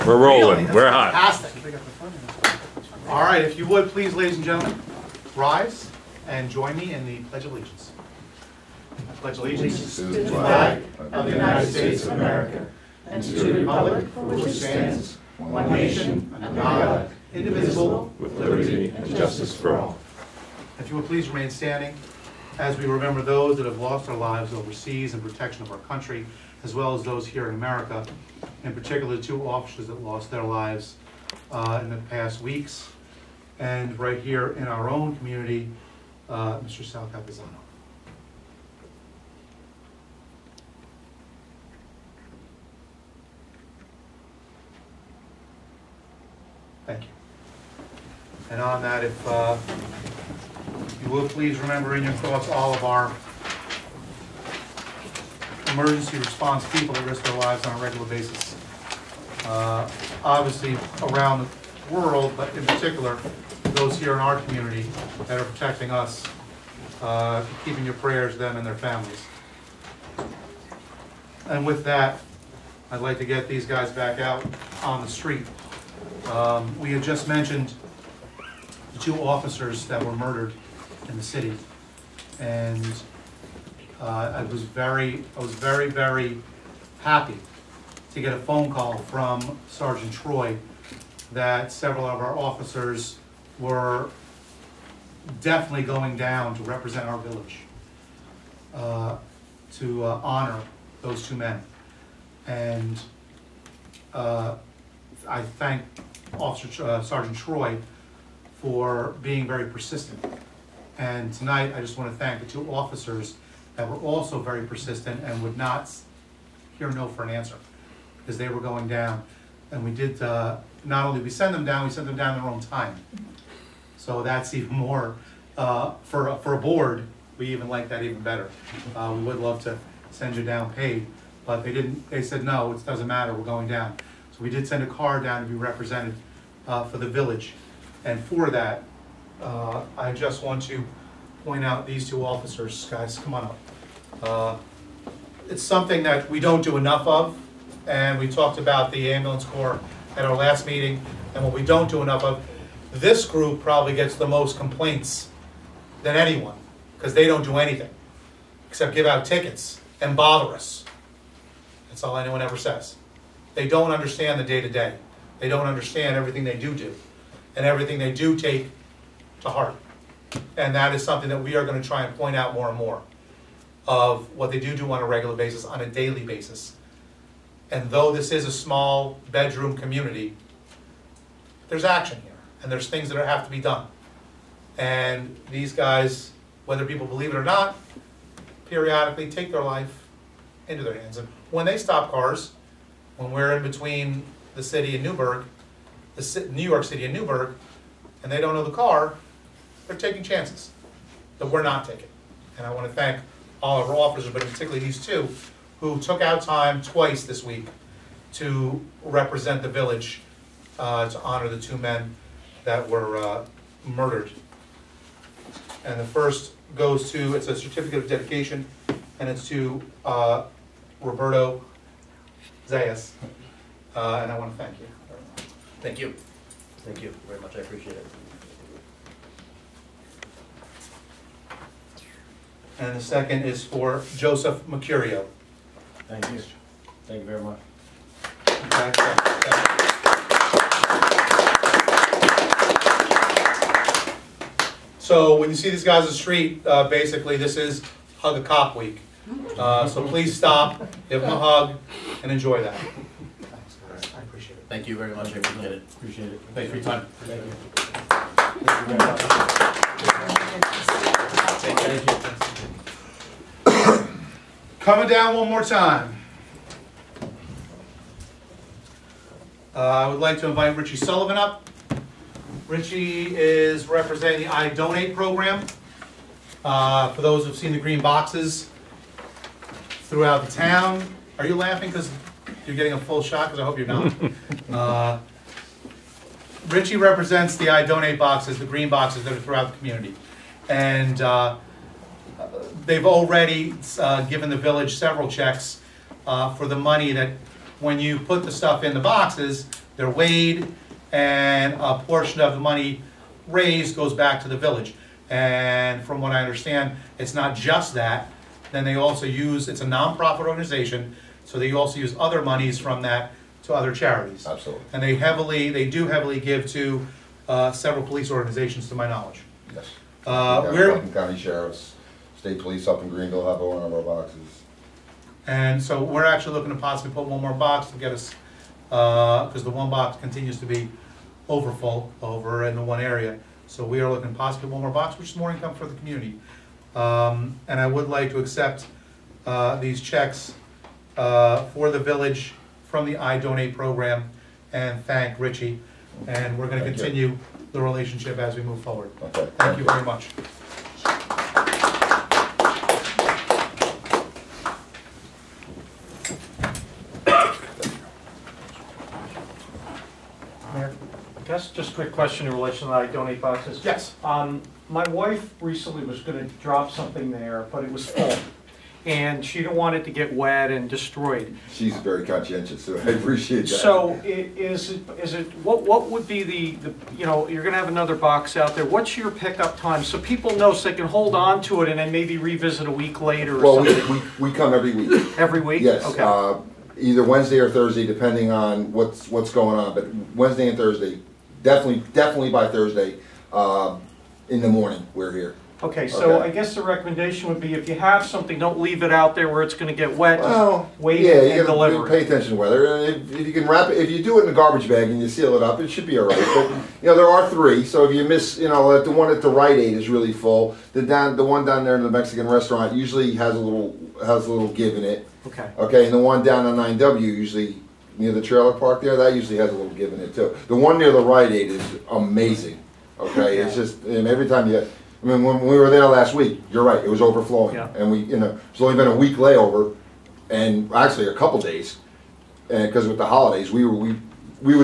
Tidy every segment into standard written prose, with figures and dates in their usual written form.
We're rolling. We're hot. Fantastic. All right, if you would, please, ladies and gentlemen, rise and join me in the Pledge of Allegiance. I pledge allegiance to the flag of the United States of America and to the republic for which it stands, one nation, under God, indivisible, with liberty and justice for all. If you would please remain standing as we remember those that have lost their lives overseas in protection of our country, as well as those here in America, in particular the two officers that lost their lives in the past weeks, and right here in our own community, Mr. Sal Capizano. Thank you. And on that, if you will please remember in your thoughts all of our emergency response people that risk their lives on a regular basis. Obviously around the world, but in particular those here in our community that are protecting us, keeping your prayers, them and their families. And with that, I'd like to get these guys back out on the street. We had just mentioned the two officers that were murdered in the city, and I was very, very happy to get a phone call from Sergeant Troy that several of our officers were definitely going down to represent our village, to honor those two men. And I thank Sergeant Troy for being very persistent. And tonight I just want to thank the two officers that were also very persistent and would not hear no for an answer, because they were going down. And we did, not only we send them down, we send them down in their own time. So that's even more, for a board, we even like that even better. We would love to send you down paid, but they said no, it doesn't matter, we're going down. So we did send a car down to be represented for the village. And for that, I just want to point out these two officers. Guys, come on up. It's something that we don't do enough of, and we talked about the ambulance corps at our last meeting, and what we don't do enough of. This group probably gets the most complaints than anyone, because they don't do anything except give out tickets and bother us. That's all anyone ever says. They don't understand the day-to-day. They don't understand everything they do, and everything they do take to heart. And that is something that we are going to try and point out more and more, of what they do on a regular basis, on a daily basis. And though this is a small bedroom community, there's action here, and there's things that have to be done. And these guys, whether people believe it or not, periodically take their life into their hands. And when they stop cars, when we're in between the city and Newburgh, New York City and Newburgh, and they don't know the car, they're taking chances that we're not taking. And I want to thank all of our officers, but particularly these two, who took out time twice this week to represent the village, to honor the two men that were murdered. And the first goes to, it's a certificate of dedication, and it's to Roberto Zayas. And I want to thank you. Thank you. Thank you very much. I appreciate it. And the second is for Joseph Mercurio. Thank you. Thank you very much. Okay. So when you see these guys on the street, basically this is Hug a Cop Week. So please stop, give them a hug, and enjoy that. Thanks, guys. I appreciate it. Thank you very much. I appreciate it. Appreciate it. Thanks for your time. Thank you. Thank you. Coming down one more time. I would like to invite Richie Sullivan up. Richie is representing the I Donate program. For those who've seen the green boxes throughout the town. Are you laughing because you're getting a full shot? Because I hope you're not. Richie represents the I Donate boxes, the green boxes that are throughout the community. And they've already given the village several checks for the money that when you put the stuff in the boxes, they're weighed, and a portion of the money raised goes back to the village. And from what I understand, it's not just that. Then they also use, it's a nonprofit organization, so they also use other monies from that to other charities. Absolutely. And they do heavily give to several police organizations, to my knowledge. Yes. We're, Putnam County Sheriff's, State Police up in Greenville have one of our boxes. and so we're actually looking to possibly put one more box to get us, because the one box continues to be overfull over in the one area. So we are looking to possibly one more box, which is more income for the community. And I would like to accept these checks for the village from the I Donate program and thank Richie. And we're gonna Thank you. continue the relationship as we move forward. Okay. Thank you very much. Mayor, guess just a quick question in relation to the I Donate boxes. Yes. My wife recently was gonna drop something there, but it was full. And she didn't want it to get wet and destroyed. She's very conscientious, so I appreciate that. So is it, what would be the, you know, you're gonna have another box out there. What's your pickup time? So people know, so they can hold on to it and then maybe revisit a week later or Well, something. we come every week. Every week? Yes, Okay. either Wednesday or Thursday, depending on what's going on, but Wednesday and Thursday, definitely by Thursday, in the morning, we're here. Okay, so Okay. I guess the recommendation would be if you have something, don't leave it out there where it's gonna get wet. Well, Wait yeah, and you gotta deliver pay it. attention to weather. And if you can wrap it, if you do it in a garbage bag and you seal it up, it should be all right. But you know, there are three, so if you miss, you know, the one at the Rite Aid is really full. The one down there in the Mexican restaurant usually has a little give in it. Okay. Okay, and the one down on 9W usually near the trailer park there, that usually has a little give in it too. The one near the Rite Aid is amazing. Okay, it's just, and every time you. I mean, when we were there last week, you're right, it was overflowing. Yeah. And we, you know, it's only been a week layover, and actually a couple days, and because with the holidays, we would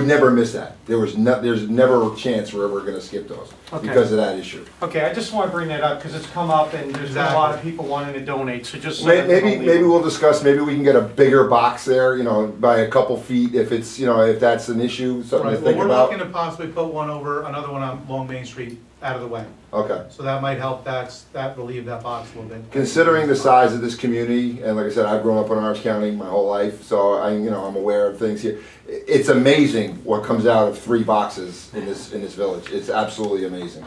never miss that. There's never a chance we're ever gonna skip those Okay. because of that issue. Okay, I just want to bring that up because it's come up and there's been a lot of people wanting to donate, so just. so that Maybe people leave. we'll discuss, maybe we can get a bigger box there, you know, by a couple feet if it's, you know, if that's an issue, something Right, to well, think we're about. looking to possibly put one over, another one on Long Main Street out of the way. Okay. So that might help that relieve that box a little bit. Considering the size of this community, and like I said, I've grown up in Orange County my whole life, so I'm aware of things here. It's amazing what comes out of 3 boxes in this village. It's absolutely amazing.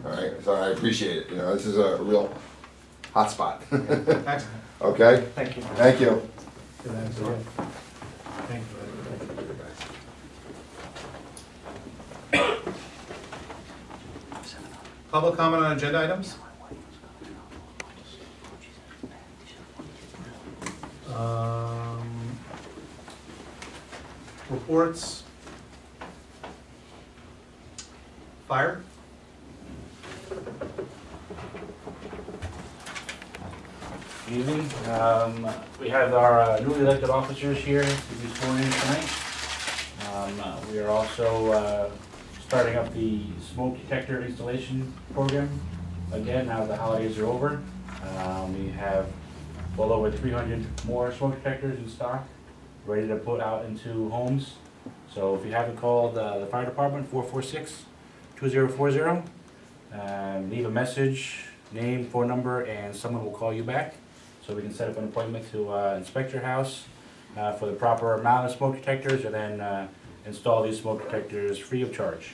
All right, so I appreciate it. You know, this is a real hot spot. Excellent. Okay, Thank you. thank you. Thank you. Public comment on agenda items? Reports? Fire? Good evening. We have our newly elected officers here to be sworn in tonight. We are also starting up the smoke detector installation program again now the holidays are over. We have well over 300 more smoke detectors in stock, ready to put out into homes. So if you haven't called the fire department, 446-2040, leave a message, name, phone number, and someone will call you back. So we can set up an appointment to inspect your house for the proper amount of smoke detectors and then install these smoke detectors free of charge.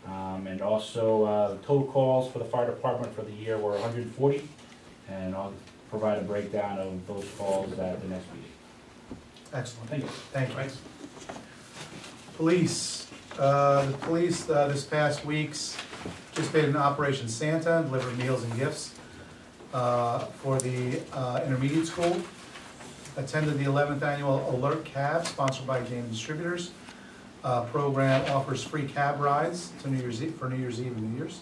And also the total calls for the fire department for the year were 140, and I'll provide a breakdown of those calls at the next meeting. Excellent. Thank you. Thank you. Police. The police this past week's participated in Operation Santa, delivered meals and gifts for the intermediate school. Attended the 11th annual Alert Cab, sponsored by James Distributors. Program offers free cab rides to New Year's Eve, for New Year's Eve and New Year's.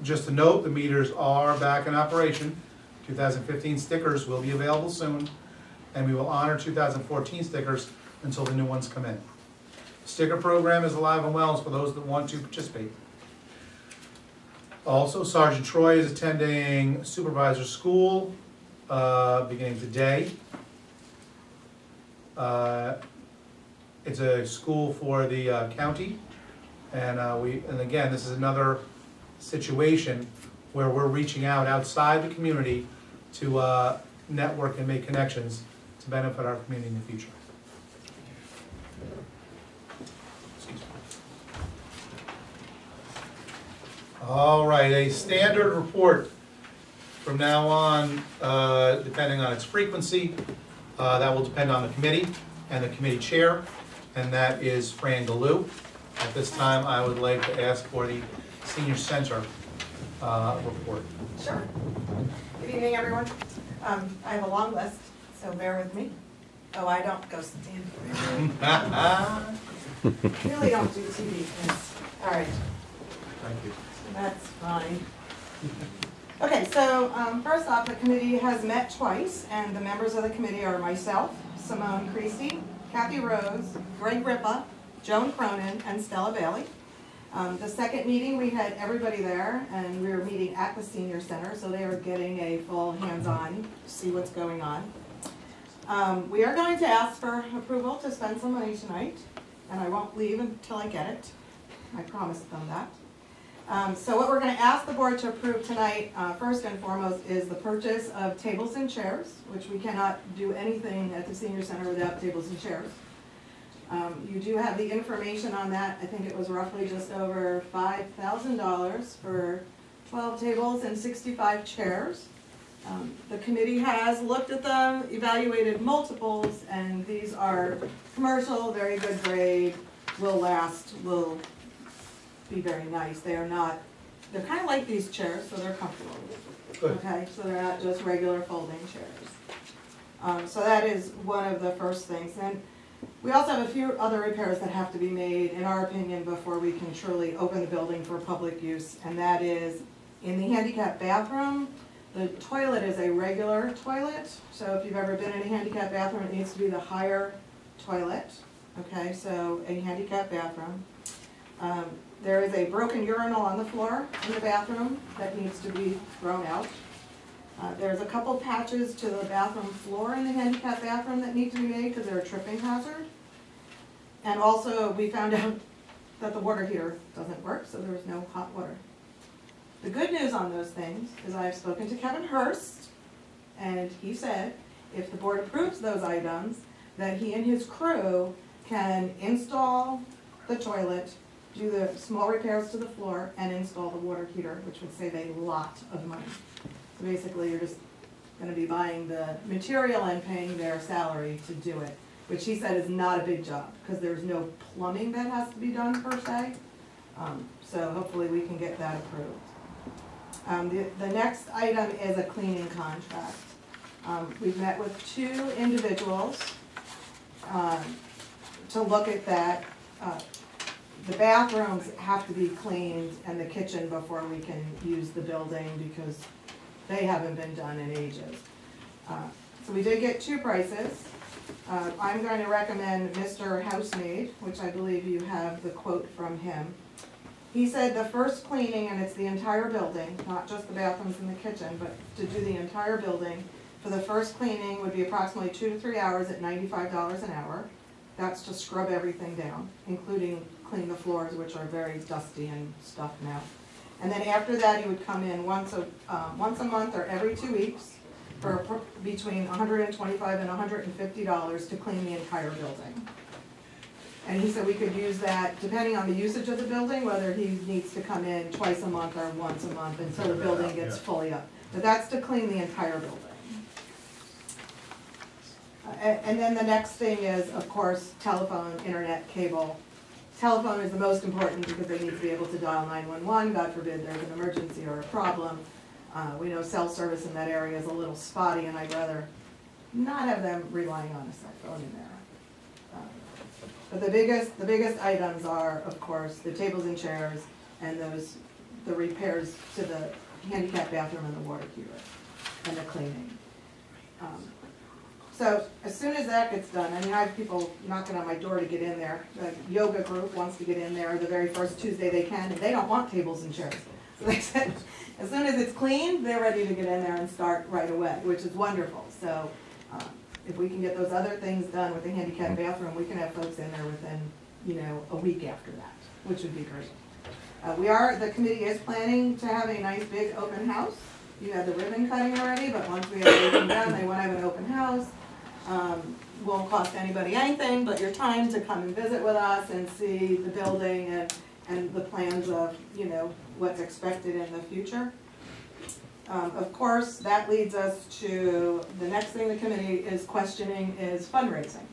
Just a note, the meters are back in operation. 2015 stickers will be available soon, and we will honor 2014 stickers until the new ones come in. Sticker program is alive and well for those that want to participate. Also, Sergeant Troy is attending supervisor school beginning today. It's a school for the county, and and again, this is another situation where we're reaching out outside the community to network and make connections to benefit our community in the future. Excuse me. All right, a standard report from now on, depending on its frequency, that will depend on the committee and the committee chair, and that is Fran Galoo. At this time, I would like to ask for the senior center report. Sure. Good evening, everyone. I have a long list, so bear with me. Oh, I don't go stand here. Really don't do TV things. All right, Thank you. that's fine. Okay, so first off, the committee has met twice, and the members of the committee are myself, Simone Creasy, Kathy Rose, Greg Ripa, Joan Cronin, and Stella Bailey. The second meeting, we had everybody there, and we were meeting at the senior center, so they are getting a full hands-on to see what's going on. We are going to ask for approval to spend some money tonight, and I won't leave until I get it. I promised them that. So what we're going to ask the board to approve tonight, first and foremost, is the purchase of tables and chairs, which we cannot do anything at the senior center without tables and chairs. You do have the information on that. I think it was roughly just over $5,000 for 12 tables and 65 chairs. The committee has looked at them, evaluated multiples, and these are commercial, very good grade, will last, will be very nice. They are not, they're kind of like these chairs, so they're comfortable. Good. Okay, so they're not just regular folding chairs. So that is one of the first things. And we also have a few other repairs that have to be made, in our opinion, before we can truly open the building for public use. And that is in the handicap bathroom. The toilet is a regular toilet. So if you've ever been in a handicap bathroom, it needs to be the higher toilet. Okay, so a handicap bathroom. There is a broken urinal on the floor in the bathroom that needs to be thrown out. There's a couple patches to the bathroom floor in the handicap bathroom that need to be made because they're a tripping hazard. And also, we found out that the water heater doesn't work, so there's no hot water. The good news on those things is I've spoken to Kevin Hurst, and he said if the board approves those items, that he and his crew can install the toilet, do the small repairs to the floor, and install the water heater, which would save a lot of money. So basically, you're just going to be buying the material and paying their salary to do it, which he said is not a big job, because there's no plumbing that has to be done per se. So hopefully we can get that approved. The next item is a cleaning contract. We've met with 2 individuals to look at that. The bathrooms have to be cleaned and the kitchen before we can use the building because they haven't been done in ages. So we did get 2 prices. I'm going to recommend Mr. Housemaid, which I believe you have the quote from him. He said the first cleaning, and it's the entire building, not just the bathrooms and the kitchen, but to do the entire building, for the first cleaning would be approximately 2 to 3 hours at $95 an hour. That's to scrub everything down, including clean the floors, which are very dusty and stuff now. And then after that, he would come in once a month or every 2 weeks for between $125 and $150 to clean the entire building. And he said we could use that, depending on the usage of the building, whether he needs to come in twice a month or once a month until the building gets fully up. But that's to clean the entire building. And then the next thing is, of course, telephone, internet, cable. Telephone is the most important because they need to be able to dial 911, God forbid there's an emergency or a problem. We know cell service in that area is a little spotty, and I'd rather not have them relying on a cell phone in there. But the biggest items are, of course, the tables and chairs and the repairs to the handicap bathroom and the water heater and the cleaning. So as soon as that gets done, I mean, I have people knocking on my door to get in there. The yoga group wants to get in there the very first Tuesday they can, and they don't want tables and chairs. So they said, as soon as it's clean, they're ready to get in there and start right away, which is wonderful. So if we can get those other things done with the handicap bathroom, we can have folks in there within, you know, a week after that, which would be great. The committee is planning to have a nice big open house. You had the ribbon cutting already, but once we have everything done, they want to have an open house. Won't cost anybody anything but your time to come and visit with us and see the building and the plans of, you know, what's expected in the future. Of course, that leads us to the next thing the committee is questioning is fundraising.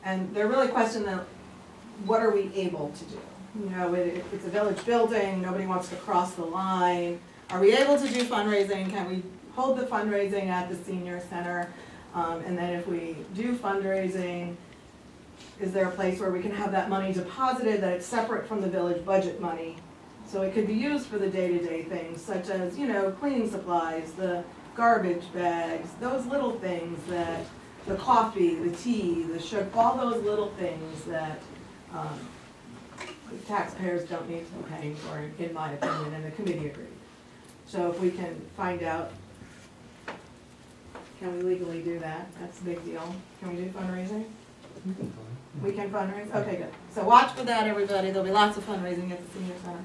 And they're really questioning what are we able to do? You know, it's a village building, nobody wants to cross the line. Are we able to do fundraising? Can we hold the fundraising at the senior center? And then if we do fundraising, is there a place where we can have that money deposited that it's separate from the village budget money? So it could be used for the day-to-day things such as, you know, cleaning supplies, the garbage bags, those little things that, the coffee, the tea, the sugar, all those little things that taxpayers don't need to be paying for, in my opinion, and the committee agreed. So if we can find out, can we legally do that? That's a big deal. Can we do fundraising? We can fundraise? Okay, good. So watch for that, everybody. There'll be lots of fundraising at the senior center.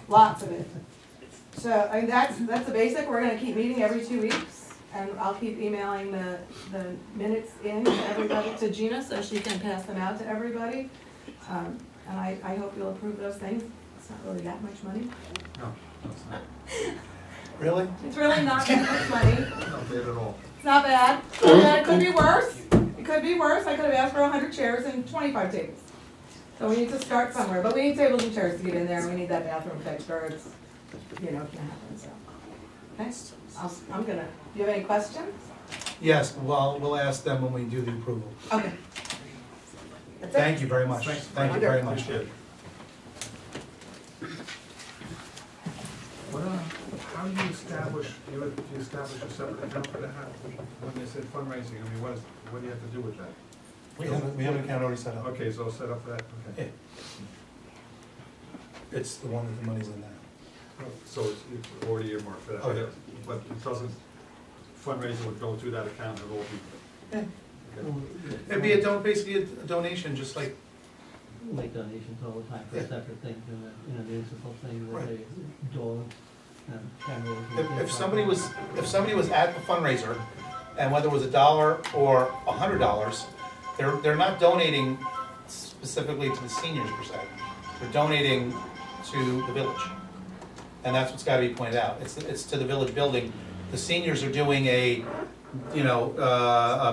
Lots of it. So I mean, that's the basic. We're going to keep meeting every 2 weeks, and I'll keep emailing the minutes in to everybody, to Gina, so she can pass them out to everybody. And I hope you'll approve those things. It's not really that much money. No, it's not. Really? It's really not that much money. Not bad at all. It's not bad. It could be worse. It could be worse. I could have asked for 100 chairs and 25 tables. So we need to start somewhere. But we need tables and chairs to get in there, and we need that bathroom fixed, or it's, you know, can't happen. So, okay. I'm gonna. Do you have any questions? Yes, well, we'll ask them when we do the approval. Okay. That's it. Thank you very much. Thank you very much. How do you establish, do you establish a separate account for that? When you said fundraising, I mean, what do you have to do with that? We have an account already set up. Okay, so set up for that, okay. Yeah. It's the one that the money's in there. So it's already earmarked for that? Oh, yeah. But it doesn't, fundraising would go to that account and all be? Yeah. Okay. It'd be basically a donation, just like, Make donations all the time for Yeah. separate things in a municipal thing where Right. they dole candles. if somebody was at the fundraiser, and whether it was $1 or $100, they're not donating specifically to the seniors per se. They're donating to the village, and that's what's got to be pointed out. It's to the village building. The seniors are doing a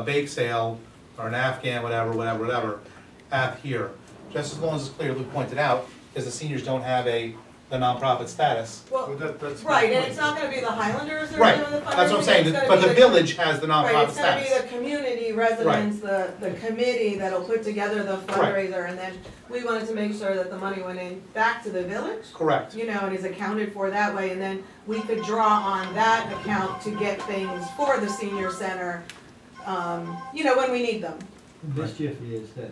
bake sale or an Afghan, whatever, at here. Just as long as it's clearly pointed out, because the seniors don't have the nonprofit status. Well, That's right, and it's not going to be the Highlanders that are Right, doing the fundraising. that's what I'm saying, It's gonna but be the village has the Right, nonprofit it's gonna be status. the community residents, the committee that'll put together the fundraiser, and then we wanted to make sure that the money went in back to the village, Correct. you know, and is accounted for that way, and then we could draw on that account to get things for the senior center, you know, when we need them. The mischief is that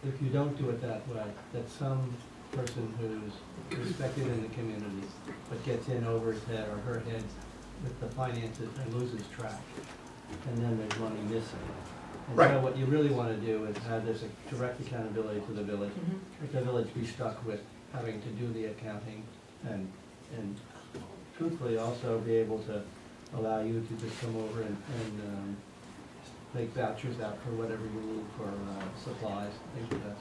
if you don't do it that way, that some person who's respected in the community, but gets in over his head or her head with the finances and loses track, and then there's money missing. And Right. so what you really want to do is have this direct accountability to the village. If the village be stuck with having to do the accounting and truthfully also be able to allow you to just come over and make vouchers out for whatever you need for supplies, things like that.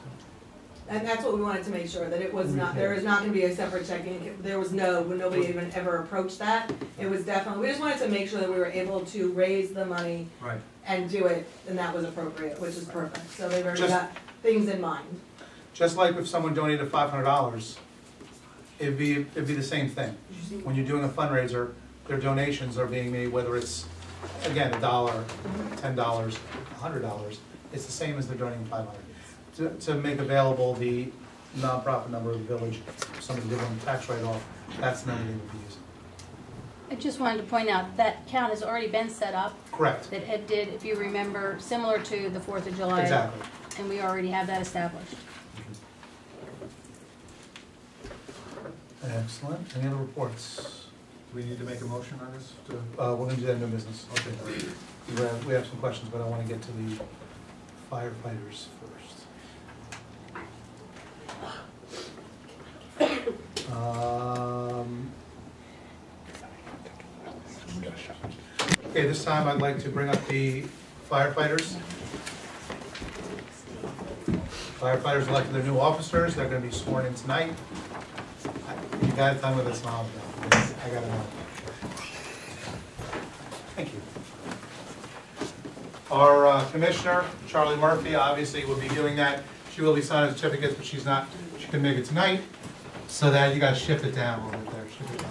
And that's what we wanted to make sure, that it was not, there is not gonna be a separate checking, there was nobody even ever approached that. It was definitely, we just wanted to make sure that we were able to raise the money Right. and do it, and that was appropriate, which is perfect. So they've already Just- got things in mind. Just like if someone donated $500, it'd be the same thing. When you're doing a fundraiser, their donations are being made, whether it's, again, $1, $10, $100, it's the same as they're donating $500. To make available the nonprofit number of the village, if somebody did want a tax write-off, that's the number they would be using. I just wanted to point out that count has already been set up. Correct. That Ed did, if you remember, similar to the 4th of July. Exactly. And we already have that established. Excellent. Any other reports? we need to make a motion on this to? We're gonna do that in new business. Okay. We have some questions, but I wanna get to the firefighters first. Okay, this time I'd like to bring up the firefighters. Firefighters elected their new officers, they're gonna be sworn in tonight. You gotta tell me with a smile, because I gotta know. Thank you. Our commissioner, Charlie Murphy, obviously will be doing that. She will be signing certificates, but she's not, she couldn't make it tonight. So that, you gotta shift it down a little bit there, shift it down.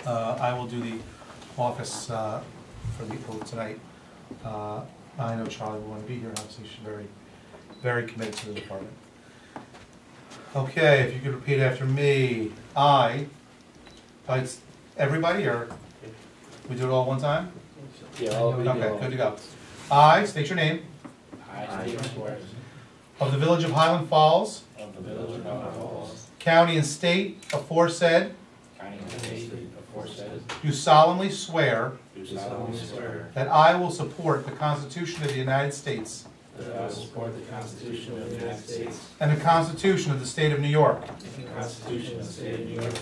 I will do the office for the vote tonight. I know Charlie will want to be here, obviously she's very, very committed to the department. Okay, if you could repeat after me. It's everybody, or we do it all one time? Yeah, Okay, good to go. I state your name. I state Suarez. Of the Village of Highland Falls, Of the Village of Highland Falls, County and State aforesaid, County and State aforesaid, do solemnly swear do solemnly swear that I will support the Constitution of the United States that I will support the Constitution of the United States and the Constitution of the State of New York, and the Constitution of the State of New York,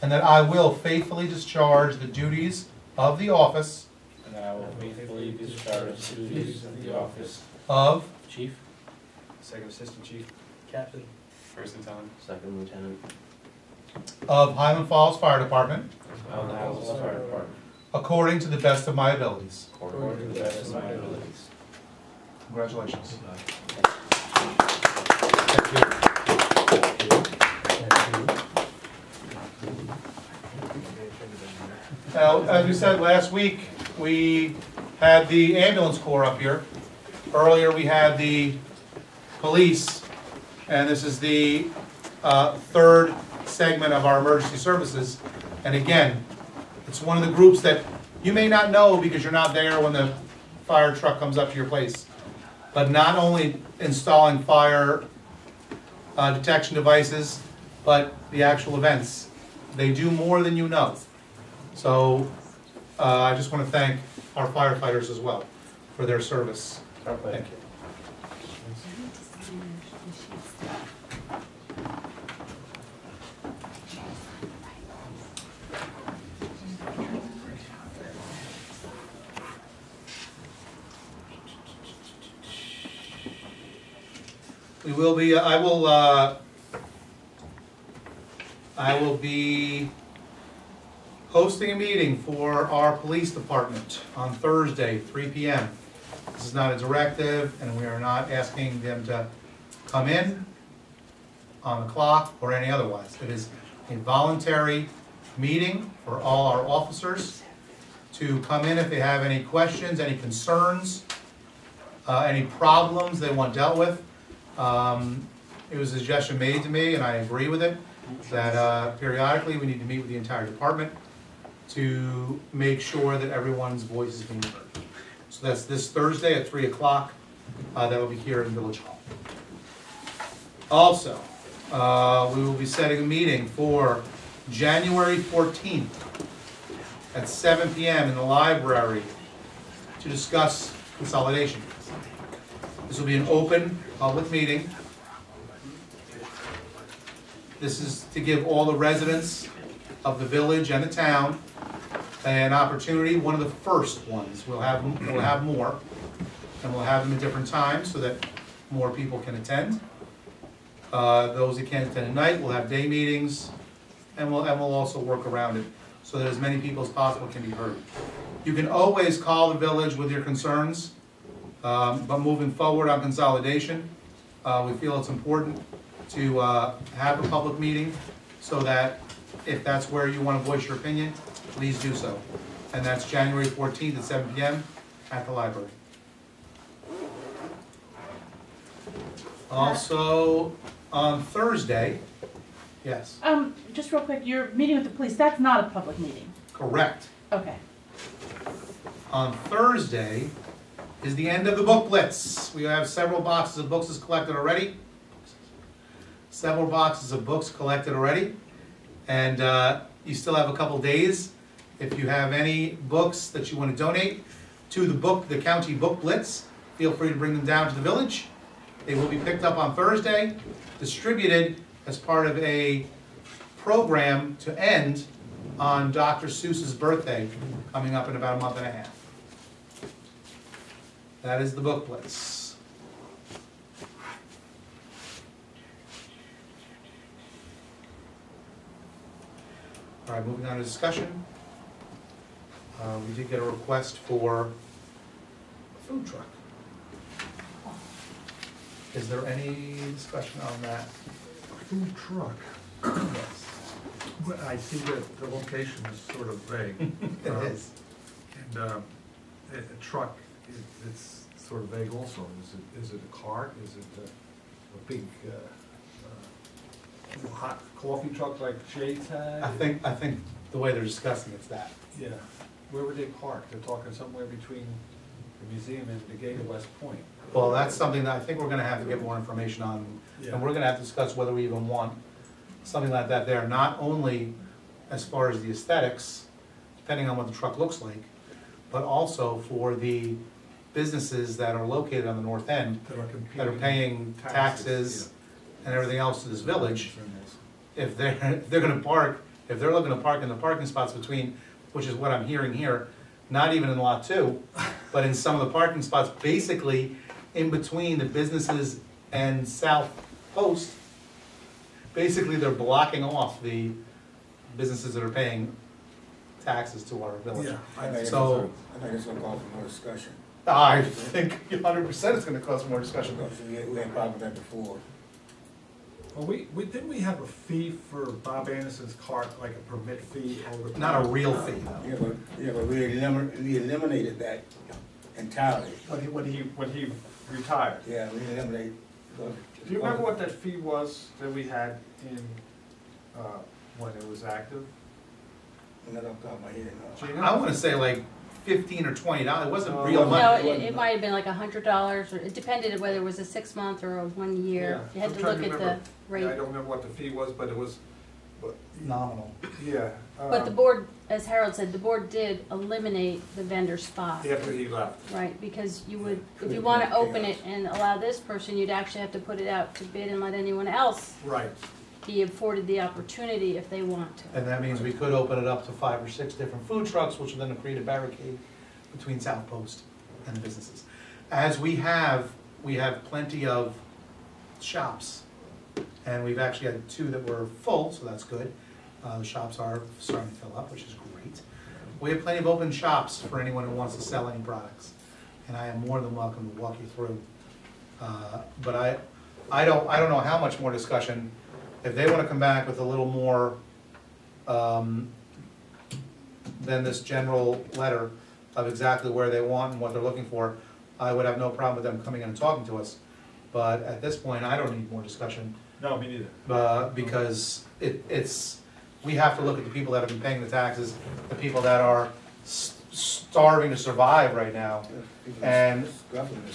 and that I will faithfully discharge the duties of the office and that I will faithfully discharge the duties of the office of Chief, Second Assistant Chief, Captain. First Lieutenant, Second Lieutenant, Highland Falls Fire Department of the Highland Falls Fire Department, according to the best of my abilities. according to the best of my abilities. Congratulations. Now, as we said last week, we had the ambulance corps up here. Earlier, we had the police, and this is the third segment of our emergency services. And again, it's one of the groups that you may not know because you're not there when the fire truck comes up to your place. But not only installing fire detection devices, but the actual events. They do more than you know. So I just want to thank our firefighters as well for their service. Thank you. We will be, I will be hosting a meeting for our police department on Thursday, 3 p.m. This is not a directive, and we are not asking them to come in on the clock or any otherwise. It is a voluntary meeting for all our officers to come in if they have any questions, any concerns, any problems they want dealt with. It was a suggestion made to me, and I agree with it, that periodically we need to meet with the entire department to make sure that everyone's voice is being heard. So that's this Thursday at 3 o'clock. That will be here in Village Hall. Also, we will be setting a meeting for January 14th at 7 p.m. in the library to discuss consolidation. This will be an open public meeting. This is to give all the residents of the village and the town an opportunity, one of the first ones. We'll have more, and we'll have them at different times so that more people can attend. Those that can't attend at night, we'll have day meetings, and we'll also work around it so that as many people as possible can be heard. You can always call the village with your concerns, but moving forward on consolidation, we feel it's important to have a public meeting so that if that's where you want to voice your opinion, please do so. And that's January 14th at 7 p.m. at the library. Also, on Thursday, yes, Just real quick, your meeting with the police, that's not a public meeting. correct. Okay. On Thursday is the end of the book blitz. We have several boxes of books collected already. several boxes of books collected already, and you still have a couple days. If you have any books that you want to donate to the County Book Blitz, feel free to bring them down to the village. They will be picked up on Thursday, distributed as part of a program to end on Dr. Seuss's birthday, coming up in about a month and a half. That is the Book Blitz. All right, moving on to discussion. We did get a request for a food truck. Is there any discussion on that? Food truck. Yes. Well, I see that the location is sort of vague. It is. And a truck, it's sort of vague also. Is it a cart? Is it a big hot coffee truck like Shades had? I think the way they're discussing it's that. Yeah. Where would they park? They're talking somewhere between the museum and the gate of West Point. Well, that's something that I think we're gonna have to get more information on. Yeah. And we're gonna have to discuss whether we even want something like that there, not only as far as the aesthetics, depending on what the truck looks like, but also for the businesses that are located on the north end, that are paying taxes and everything else to this village. If they're gonna park, if they're looking to park in the parking spots between, which is what I'm hearing here, not even in lot 2, but in some of the parking spots, basically in between the businesses and South Post, basically they're blocking off the businesses that are paying taxes to our village. Yeah. I think So, it's gonna call for more discussion. I think 100% it's gonna cause more discussion. Because we had problems with that before. Well, didn't we have a fee for Bob Anderson's cart, like a permit fee over time? Not a real fee, though. Yeah, but we eliminated that entirely. When he retired. Yeah, we eliminated. Do you remember what that fee was that we had in, when it was active? Not off the top of my head, no. Gina? I wanna say like $15 or $20, it wasn't No, real it No, money. it might have been like $100, or it depended whether it was a 6 month or a 1 year. Yeah, You had I'm to trying look to at the remember. rate. I don't remember what the fee was, but it was, Nominal. yeah. But the board, as Harold said, the board did eliminate the vendor spot. After he left. Right, because you would, if you wanna open it and allow this person, you'd actually have to put it out to bid and let anyone else Right. be afforded the opportunity if they want to. And that means we could open it up to 5 or 6 different food trucks, which will then create a barricade between South Post and the businesses. As we have plenty of shops, and we've actually had 2 that were full, so that's good. The shops are starting to fill up, which is great. We have plenty of open shops for anyone who wants to sell any products, and I am more than welcome to walk you through. But I don't know how much more discussion. If they want to come back with a little more than this general letter of exactly where they want and what they're looking for, I would have no problem with them coming in and talking to us. But at this point, I don't need more discussion, No, me neither. because we have to look at the people that have been paying the taxes, the people that are starving to survive right now. And,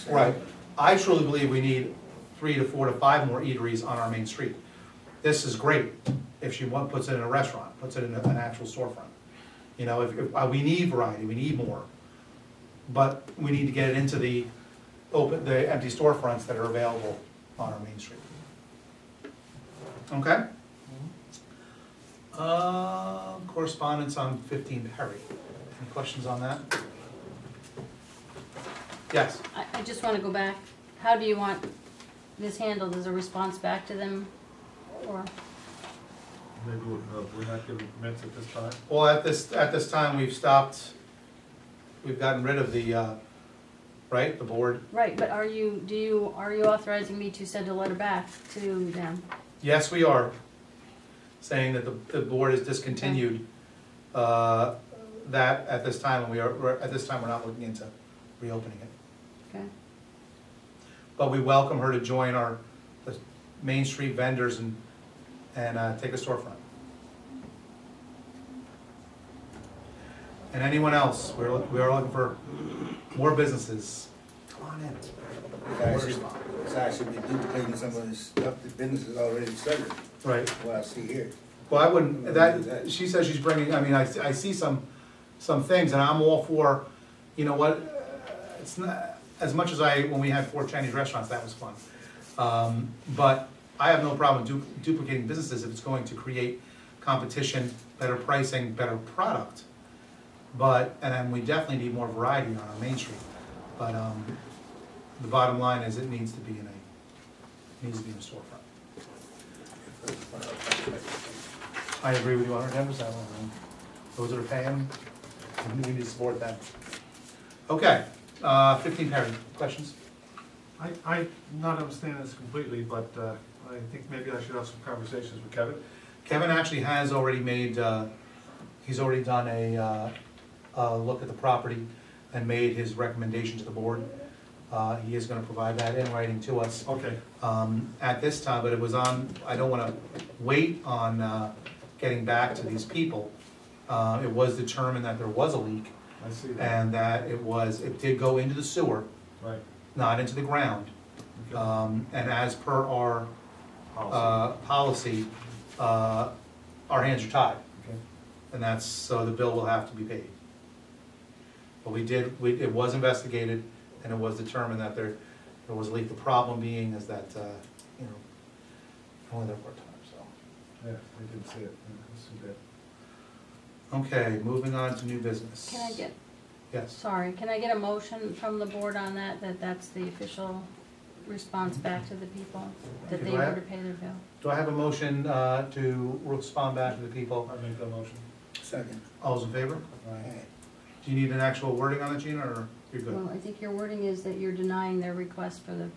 right, I truly believe we need 3 to 4 to 5 more eateries on our main street. This is great if she puts it in a restaurant, puts it in an actual storefront. You know, if we need variety, we need more. But we need to get it into the empty storefronts that are available on our main street. Okay? Correspondence on 15 Perry. Any questions on that? Yes? I just wanna go back, how do you want this handled, as a response back to them, or? Maybe we're not giving permits at this time? Well, at this time, we've gotten rid of the, right, the board? Right, but are you authorizing me to send a letter back to them? Yes, we are, saying that the board has discontinued that at this time, and at this time, we're not looking into reopening it. Okay. But we welcome her to join the Main Street vendors and take a storefront. And anyone else, we are looking for more businesses. on in. It's actually been duplicating some of the stuff that businesses already started, Right. what I see here. Well, I wouldn't, that, she says she's bringing, I mean, I see some things, and I'm all for, you know what, it's not, as much as when we had 4 Chinese restaurants, that was fun. But I have no problem duplicating businesses if it's going to create competition, better pricing, better product. But, and then we definitely need more variety on our Main Street. But, the bottom line is it needs to be in a storefront. I agree with you 110%. Those that are paying, we need to support them. Okay, 15 Perry, questions? I not understand this completely, but I think maybe I should have some conversations with Kevin. Kevin actually has already made, he's already done a look at the property and made his recommendation to the board. He is gonna provide that in writing to us. Okay. At this time, but it was on, I don't wanna wait on, getting back to these people. It was determined that there was a leak I see that. and that it did go into the sewer, Right. not into the ground. Okay. And as per our, policy, our hands are tied. Okay. And that's, so the bill will have to be paid. But it was investigated, and it was determined that there was a leak. The problem being is that, you know, only there part-time, so. Yeah, I didn't see it. Yeah, that's too bad. Okay, moving on to new business. Can I get, Yes. sorry, can I get a motion from the board on that, that's the official response back to the people, that Okay, they do I were have- to pay their bill? Do I have a motion to respond back to the people? I make that motion. Second. All those in favor? Right. Do you need an actual wording on it, Gina, or you're good? Well, I think your wording is that you're denying their request for the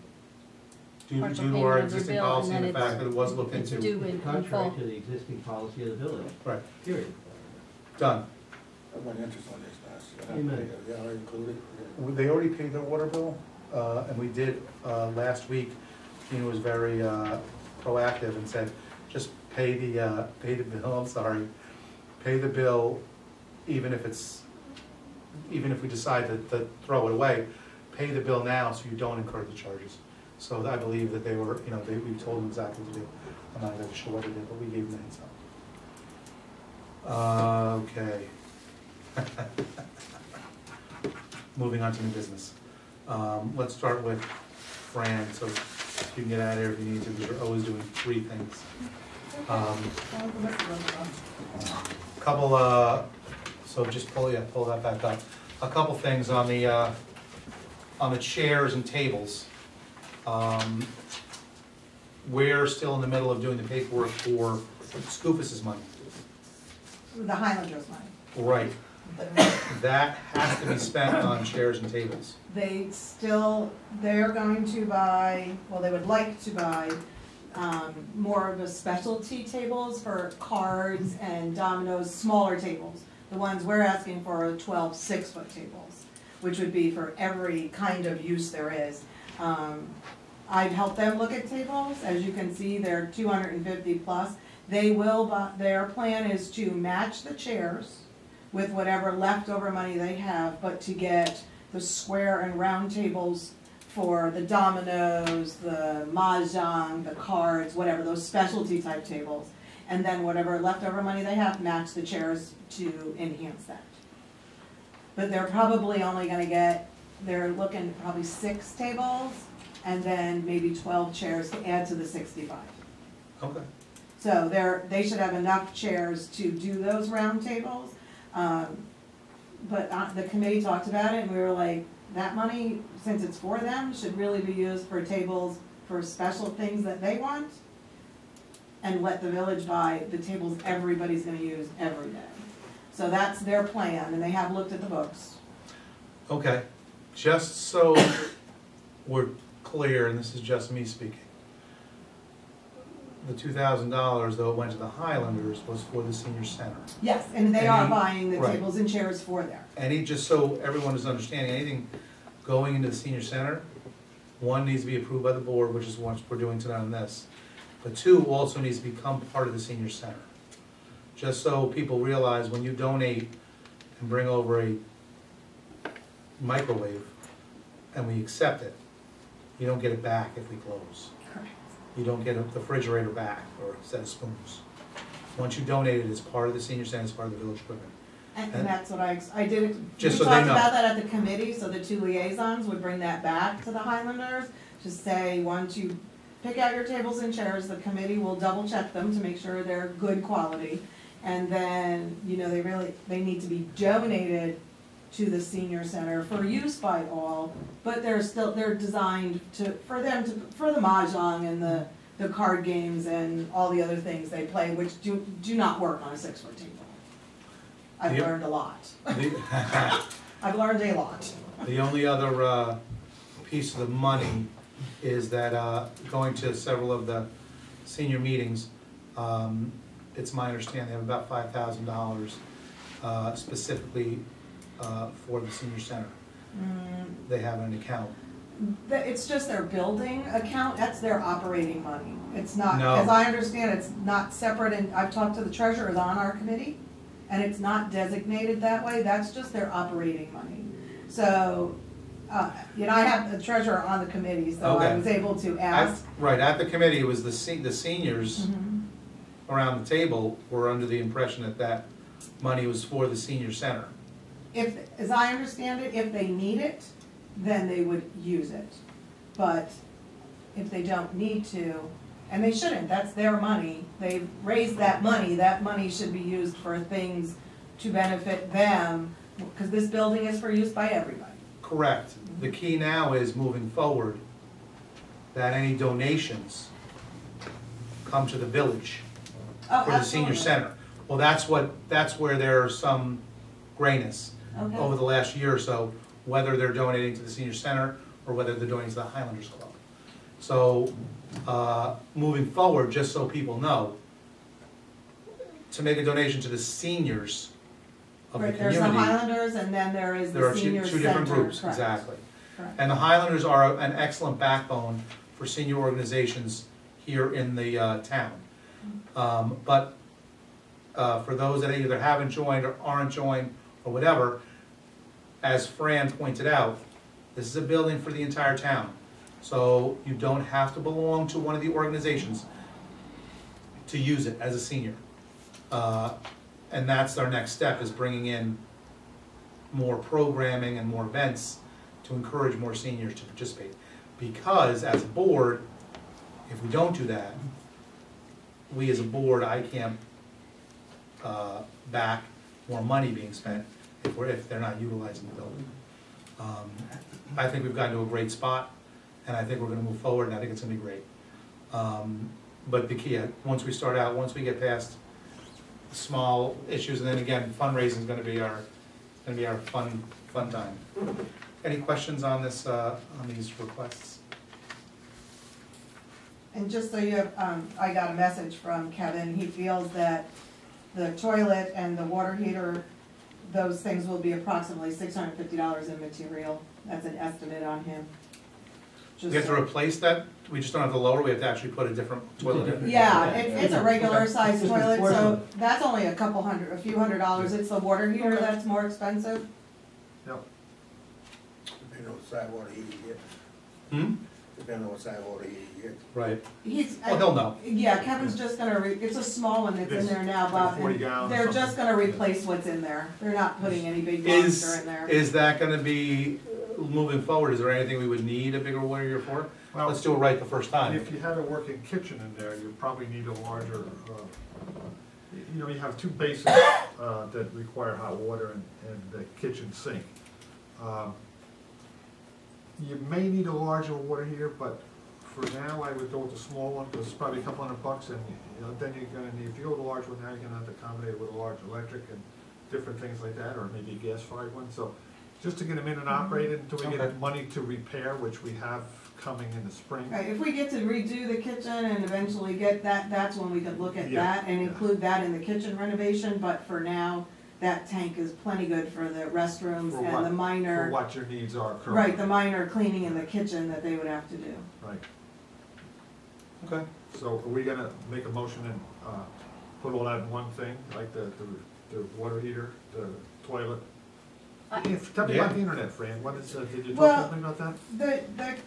Due partial to payment our of their existing bill, policy and and the then fact that it was looked it's into. due in Contrary full. to the existing policy of the village, Right, period. done. I want interest on this, guys. Amen. They already included. They already paid their water bill, and we did, last week, Gina was very proactive and said, just pay the bill, I'm sorry, pay the bill, even if we decide to throw it away, pay the bill now so you don't incur the charges. So I believe that they were, you know, we told them exactly what to do. I'm not really sure what they did, but we gave them the heads up. Okay. Moving on to new business. Let's start with Fran, so you can get out of here if you need to, because you're always doing 3 things. Couple, so just pull that back up. A couple things on the chairs and tables. We're still in the middle of doing the paperwork for Scoofus's money. The Highlanders money. Right. That has to be spent on chairs and tables. They're going to buy, well, they would like to buy more of the specialty tables for cards and dominoes, smaller tables. The ones we're asking for are 12 6-foot tables, which would be for every kind of use there is. I've helped them look at tables. As you can see, they're 250 plus. They will buy, their plan is to match the chairs with whatever leftover money they have, but to get the square and round tables for the dominoes, the mahjong, the cards, whatever, those specialty type tables. And then whatever leftover money they have, match the chairs to enhance that. But they're probably only gonna get, they're looking probably 6 tables and then maybe 12 chairs to add to the 65. Okay. So they should have enough chairs to do those round tables. But the committee talked about it and we were like, that money, since it's for them, should really be used for tables for special things that they want. And let the village buy the tables everybody's gonna use every day. So that's their plan, and they have looked at the books. Okay, just so we're clear, and this is just me speaking, the $2,000, though it went to the Highlanders, was for the senior center. Yes, and they are Any- buying the right. tables and chairs for there. Just so everyone is understanding, anything going into the senior center, 1, needs to be approved by the board, which is what we're doing tonight on this. But 2, also needs to become part of the senior center. Just so people realize, when you donate and bring over a microwave and we accept it, you don't get it back if we close. Correct. You don't get the refrigerator back or a set of spoons. Once you donate it, it's part of the senior center, it's part of the village equipment. And that's what I did, we Just so talked they know. about that at the committee, so the 2 liaisons would bring that back to the Highlanders, to say, once you pick out your tables and chairs, the committee will double check them to make sure they're good quality. And then, you know, they need to be donated to the senior center for use by all, but they're designed for the mahjong and the card games and all the other things they play, which do not work on a 6-foot table. I've Yep. learned a lot. The- I've learned a lot. The only other piece of the money is that going to several of the senior meetings, it's my understanding they have about $5,000 specifically for the senior center. They have an account. It's just their building account, that's their operating money. It's not, No. as I understand, it's not separate, and I've talked to the treasurers on our committee, and it's not designated that way, that's just their operating money. So, you know, I have the treasurer on the committee, so I Okay. was able to ask. Right, at the committee, it was the seniors Mhm. around the table were under the impression that that money was for the senior center. If, as I understand it, if they need it, then they would use it. But if they don't need to, and they shouldn't, that's their money, they've raised that money should be used for things to benefit them, because this building is for use by everybody. Correct. The key now is moving forward, that any donations come to the village Oh, for the senior absolutely. center. Well, that's where there's some grayness Okay. over the last year or so, whether they're donating to the senior center or whether they're donating to the Highlanders Club. So, moving forward, just so people know, to make a donation to the seniors of the Right, there's the community, Highlanders, and then there is there the are senior two center. different groups, Correct. exactly. Correct. And the Highlanders are an excellent backbone for senior organizations here in the town. But for those that either haven't joined or aren't joined or whatever, as Fran pointed out, this is a building for the entire town. So you don't have to belong to one of the organizations to use it as a senior. And that's our next step, is bringing in more programming and more events to encourage more seniors to participate. Because as a board, if we don't do that, we as a board, I can't back more money being spent if they're not utilizing the building. I think we've gotten to a great spot, and I think we're gonna move forward, and I think it's gonna be great. But the key, once we start out, once we get past small issues, and then again, fundraising is gonna be our fun time. Any questions on this, on these requests? And just so you have, I got a message from Kevin, he feels that the toilet and the water heater, those things will be approximately $650 in material. That's an estimate on him. We have to replace that, we just don't have to lower, we have to actually put a different toilet in. Yeah, it's a regular sized It's a toilet, so porcelain. that's only a few $100s. It's the water heater that's more expensive. Yep. Depending on what side water heater you get, Hmm? depending on what side water heater you get. Right, He's. well, he'll know. Yeah, Kevin's just gonna, it's a small one that's in there now, Bob, Like 40 and gallons or they're just something. gonna replace what's in there. They're not putting any big monster in there. Is that gonna be, moving forward, is there anything we would need a bigger water heater for? Well, Let's do it right the first time. If you had a working kitchen in there, you probably need a larger, you know, you have two basins that require hot water and the kitchen sink. You may need a larger water heater, but for now, I would go with the small one, because it's probably a couple $100, and you know, then you're gonna need, if you go with a large one, now you're gonna have to accommodate it with a large electric and different things like that, or maybe a gas-fired one, so just to get them in and operated until we Okay. get money to repair, which we have coming in the spring. Right, if we get to redo the kitchen and eventually get that, that's when we could look at Yeah, that and yeah. include that in the kitchen renovation, but for now, that tank is plenty good for the restrooms For and the For minor, what your needs are currently. right, the minor cleaning in the kitchen that they would have to do. Right. Okay. So are we gonna make a motion and, put all that in one thing, like the water heater, the toilet, Tell me about the internet, Fran, what is, did you Well, talk to me about that?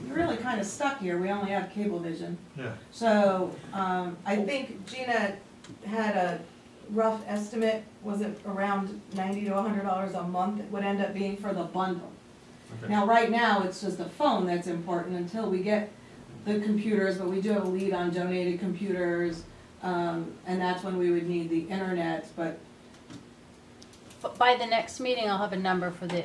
You're really kind of stuck here, we only have Cablevision. Yeah. So, I think Gina had a rough estimate, was it around $90 to $100 a month it would end up being for the bundle? Okay. Now, right now, it's just the phone that's important until we get the computers, but we do have a lead on donated computers, and that's when we would need the internet, but. By the next meeting, I'll have a number for the,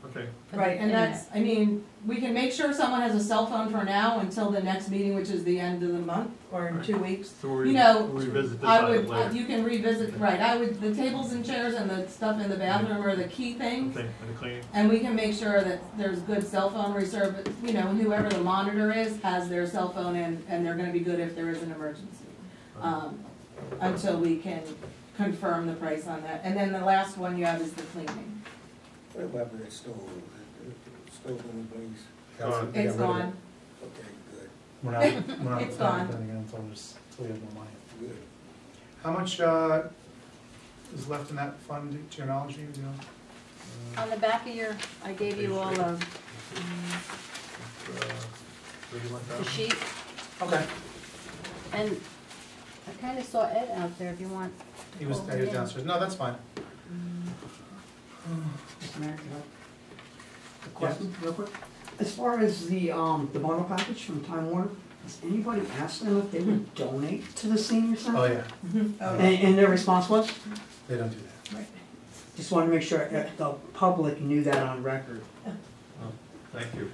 Okay. for the Right, and internet. that's, I mean, we can make sure someone has a cell phone for now until the next meeting, which is the end of the month, or in 2 weeks. So we'll You know, revisit this I item would, later. you can revisit, right, I would, the tables and chairs and the stuff in the bathroom are the key things. Okay, and the cleaning? And we can make sure that there's good cell phone reserve, you know, whoever the monitor is has their cell phone and they're gonna be good if there is an emergency. Until we can confirm the price on that. And then the last one you have is the cleaning. What about the stove? Stove in the place? Gone. It's gone, Okay, good, We're not, we're not It's gone. planning on until we have more money. good. How much, is left in that fund, to your knowledge, you know? On the back of your, I gave you all of the sheet, Okay. and I kinda saw Ed out there if you want. He was downstairs. No, that's fine. Mr. Mayor, can I- a question real quick? As far as the bundle package from Time Warner, has anybody asked them if they would donate to the senior center? Oh, yeah. And their response was? They don't do that. Just wanted to make sure that the public knew that on record. Thank you.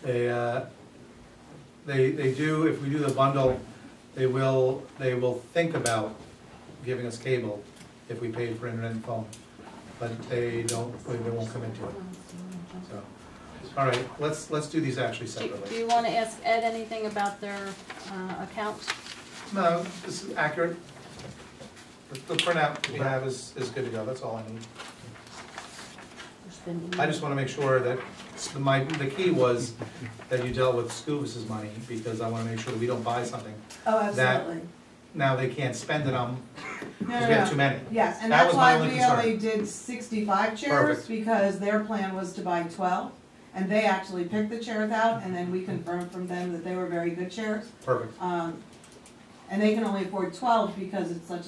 They do, if we do the bundle, they will think about giving us cable if we paid for internet and phone. But they won't commit to it. So, all right, let's do these actually Do separately. you wanna ask Ed anything about their, account? No, this is accurate. The printout we have is good to go, that's all I need. I just wanna make sure that, the key was that you dealt with Scoovis's money, because I wanna make sure that we don't buy something. Oh, That- absolutely. Now they can't spend it on, No, because we have too many. Yes, and That that's was my why only we concern. only did 65 chairs, Perfect. because their plan was to buy 12. And they actually picked the chairs out, and then we confirmed from them that they were very good chairs. Perfect. And they can only afford 12 because it's such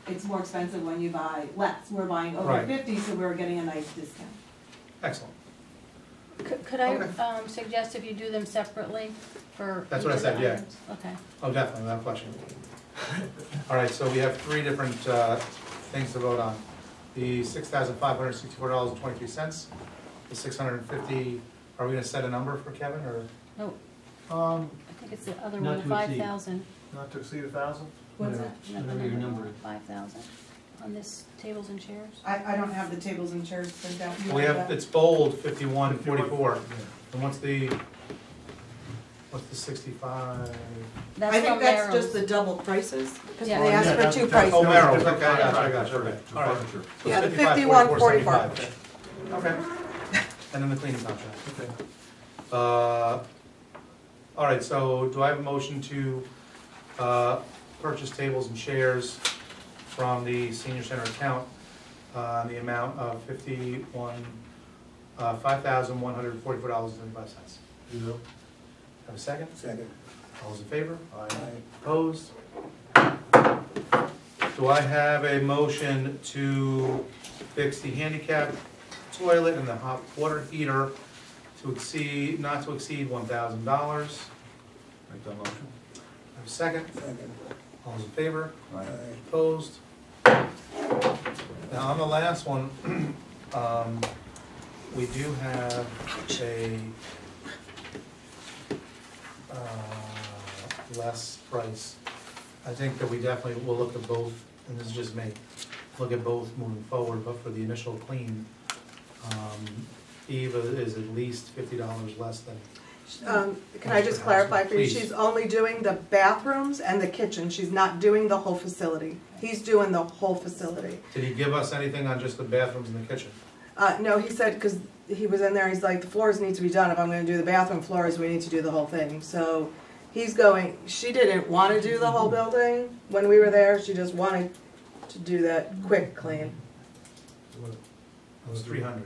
it's more expensive when you buy less. We're buying over Right. 50, so we're getting a nice discount. Excellent. Could I, Okay. suggest if you do them separately for That's each what I of the said, yeah. items? Okay. Oh, definitely, without question. All right, so we have three different things to vote on. The $6,564.23, the $650, are we gonna set a number for Kevin, or? No, I think it's the other Not one, to exceed. 5,000. Not to exceed 1,000? What's that? Whatever your number is. 5,000 on this tables and chairs. I don't have the tables and chairs printed out. You We have have, that? it's bold, 5144. And what's the 65? That's I think from that's just Merrill's. the double prices, because Yeah. they asked for two prices. Oh, Merrill's, okay, I got you, okay. All right. So Yeah, the 55, 5144. 75. Okay. And then the cleaning contract. Okay. All right, so do I have a motion to purchase tables and chairs from the senior center account in the amount of $5,144.35? You know? Have a second? Second. All those in favor? Aye. Opposed? Do I have a motion to fix the handicap toilet and the hot water heater to exceed, not to exceed $1,000? Make that motion. Have a second? Second. All those in favor? Aye. Opposed? Now, on the last one, we do have a less price. I think that we definitely will look at both, and this is just me, look at both moving forward, but for the initial clean, Eva is at least $50 less than. Can I just clarify for you? Please. She's only doing the bathrooms and the kitchen. She's not doing the whole facility. He's doing the whole facility. Did he give us anything on just the bathrooms and the kitchen? No, he said, because he was in there, he's like, the floors need to be done. If I'm gonna do the bathroom floors, we need to do the whole thing. So he's going, she didn't want to do the whole building when we were there. She just wanted to do that quick clean. It was 300.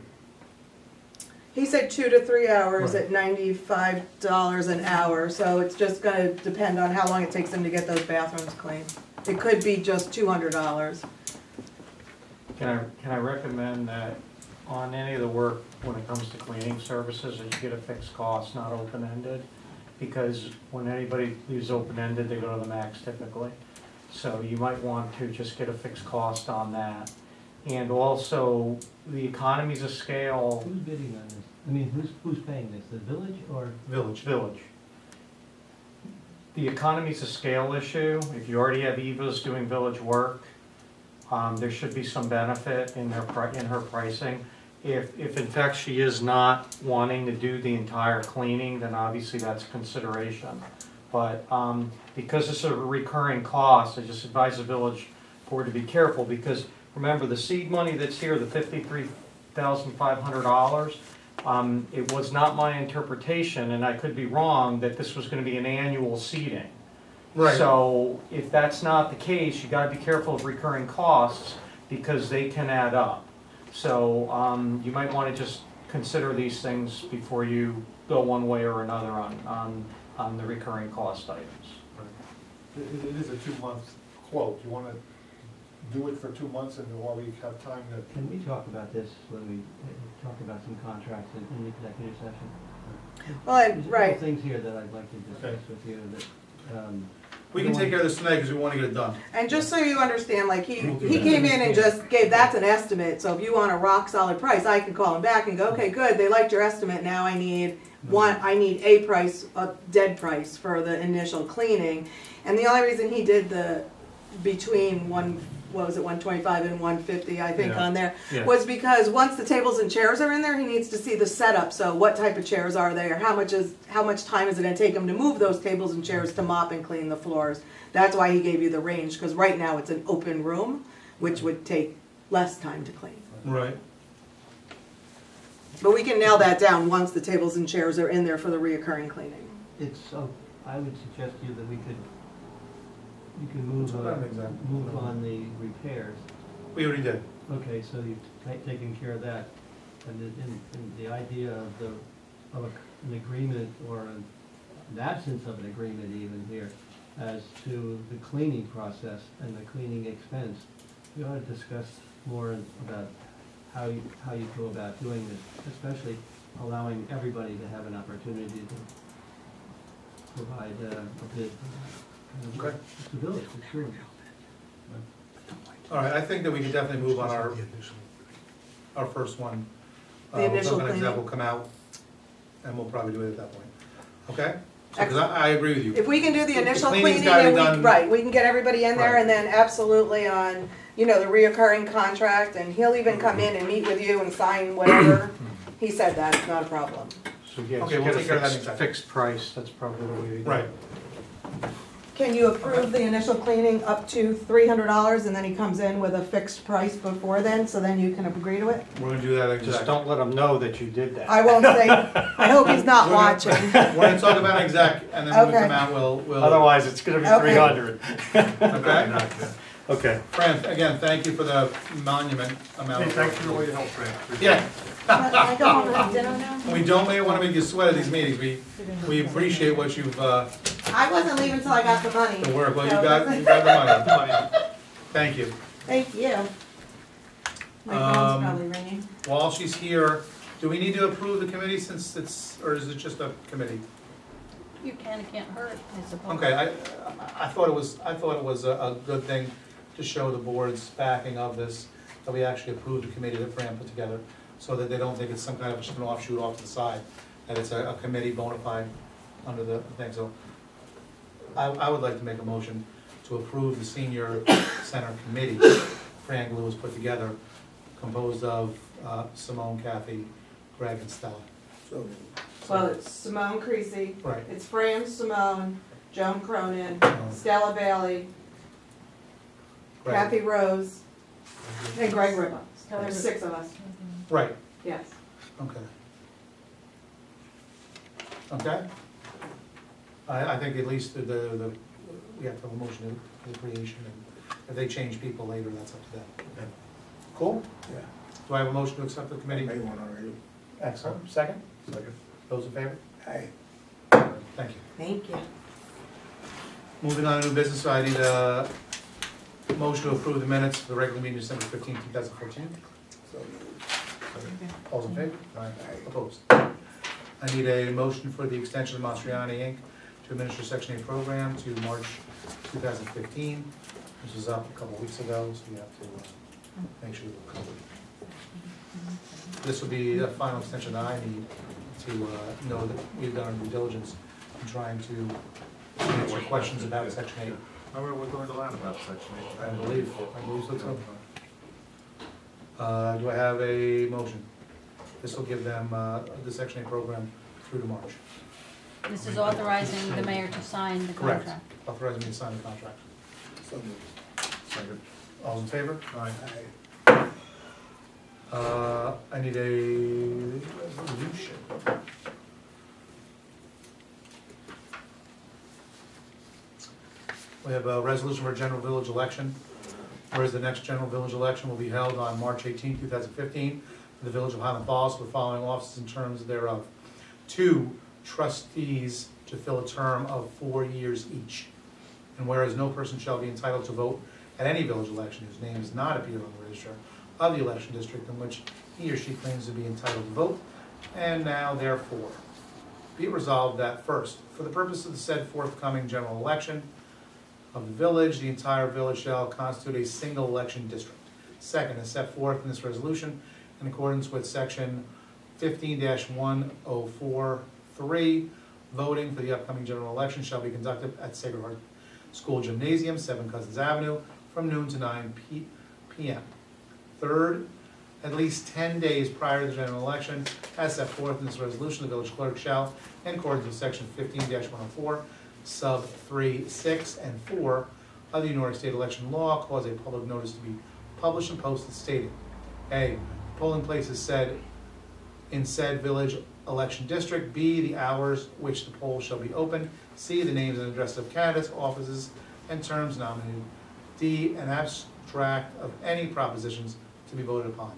He said 2 to 3 hours at $95 an hour, so it's just gonna depend on how long it takes him to get those bathrooms clean. It could be just $200. Can I recommend that on any of the work, when it comes to cleaning services, that you get a fixed cost, not open-ended? Because when anybody leaves open-ended, they go to the max typically. So you might want to just get a fixed cost on that. And also, the economies of scale. Who's bidding on this? I mean, who's paying this, the village or? Village. The economies of scale issue, if you already have Eva's doing village work, there should be some benefit in her pricing. If in fact she is not wanting to do the entire cleaning, then obviously that's a consideration. But because it's a recurring cost, I just advise the village board to be careful, because remember, the seed money that's here, the $53,500, it was not my interpretation, and I could be wrong, that this was going to be an annual seeding. Right. So if that's not the case, you got to be careful of recurring costs, because they can add up. So you might want to just consider these things before you go one way or another on the recurring cost items. It is a 2-month quote. You want to do it for 2 months and while we have time to... Can we talk about this when we talk about some contracts in the executive session? Well, There's a right. couple things here that I'd like to discuss with you that, We can take care of this tonight because we want to get it done. And just so you understand, like, he came in and just gave, that's an estimate, so if you want a rock solid price, I can call him back and go, okay, good, they liked your estimate, now I need a price, a dead price for the initial cleaning. And the only reason he did the, between 125 and 150, I think, Yeah. on there, Yeah. was because once the tables and chairs are in there, he needs to see the setup. So what type of chairs are they, or how much time is it going to take him to move those tables and chairs to mop and clean the floors? That's why he gave you the range, because right now it's an open room, which would take less time to clean. Right. But we can nail that down once the tables and chairs are in there for the reoccurring cleaning. I would suggest to you that you can move on the repairs. We already did. Okay, so you've taken care of that. And in the idea of an agreement, or an absence of an agreement even here, as to the cleaning process and the cleaning expense, we ought to discuss more about how you go about doing this, especially allowing everybody to have an opportunity to provide a bid. Okay. The village, for sure. All right, I think that we can definitely move on our first one. The initial We'll cleaning? will come out, and we'll probably do it at that point. Okay? Because I agree with you. If we can do the initial cleaning's cleaning, gotta and be done- we can get everybody in there, Right. and then absolutely on, the reoccurring contract, and he'll even come in and meet with you and sign whatever. He said that, it's not a problem. So yeah, Okay, just we'll get take care of that in a a second. fixed price, that's probably the way to do it. Right. Can you approve the initial cleaning up to $300, and then he comes in with a fixed price before then, so then you can agree to it? We're gonna do that exactly. Just don't let them know that you did that. I won't say, I hope he's not watching. We're gonna talk about exec, and then when we Okay. come out, we'll. Otherwise, it's gonna be Okay. 300. Okay? Okay. Fran, again, thank you for the monument amount. Hey, of thanks work. for all your help, Fran. Yeah. Can I go home and have dinner now? We don't want to make you sweat at these meetings. We appreciate what you've, I wasn't leaving until I got the money. the work. Well, you So- got the money. Thank you. Thank you. My phone's probably ringing. While she's here, do we need to approve the committee since or is it just a committee? You can, it can't hurt, I suppose. Okay, I thought it was a good thing to show the board's backing of this, that we actually approved the committee that Fran put together, so that they don't think it's some kind of just an offshoot off to the side, that it's a committee bona fide under the thing. So I would like to make a motion to approve the senior center committee Fran Glue has put together, composed of Simone, Kathy, Greg, and Stella. Well, it's Simone Creasy. Right. It's Fran Simone, Joan Cronin, Oh. Stella Bailey, Greg. Kathy Rose, and Greg Ribba. There's 6 of us. Right, Yes. okay. Okay? I think at least we have to have a motion for the creation, and if they change people later, that's up to them. Cool? Yeah. Do I have a motion to accept the I committee? made one already. Excellent. Second? Second. Those in favor? Aye. Thank you. Thank you. Moving on to new business, so I need a motion to approve the minutes for the regular meeting December 15, 2014. So moved. All in favor? Aye. Opposed? I need a motion for the extension of Mastriani Inc. to administer Section 8 program to March 2015. This was up a couple weeks ago, so we have to make sure we're covered. This will be the final extension that I need to know that we've done our due diligence in trying to answer questions about Section 8. However, we're going to learn about Section 8. I believe so too. Do I have a motion? This will give them the Section 8 program through to March. This is authorizing the mayor to sign the Correct. contract. Authorizing me to sign the contract. So moved. Second. All in favor? Aye. Aye. I need a resolution. We have a resolution for general village election, whereas the next general village election will be held on March 18, 2015, in the village of Highland Falls, with the following offices and terms thereof. 2 trustees to fill a term of 4 years each. And whereas no person shall be entitled to vote at any village election whose name is not appeared on the register of the election district in which he or she claims to be entitled to vote, and now therefore be it resolved that first, for the purpose of the said forthcoming general election of the village, the entire village shall constitute a single election district. Second, as set forth in this resolution, in accordance with section 15-1043, voting for the upcoming general election shall be conducted at Sacred Heart School Gymnasium, 7 Cousins Avenue, from noon to 9 p.m. Third, at least 10 days prior to the general election, as set forth in this resolution, the village clerk shall, in accordance with section 15-104, sub 3, 6, and 4 of the New York State election law, cause a public notice to be published and posted stating: A, polling places said in said village election district; B, the hours which the poll shall be open; C, the names and addresses of candidates, offices, and terms nominated; D, an abstract of any propositions to be voted upon.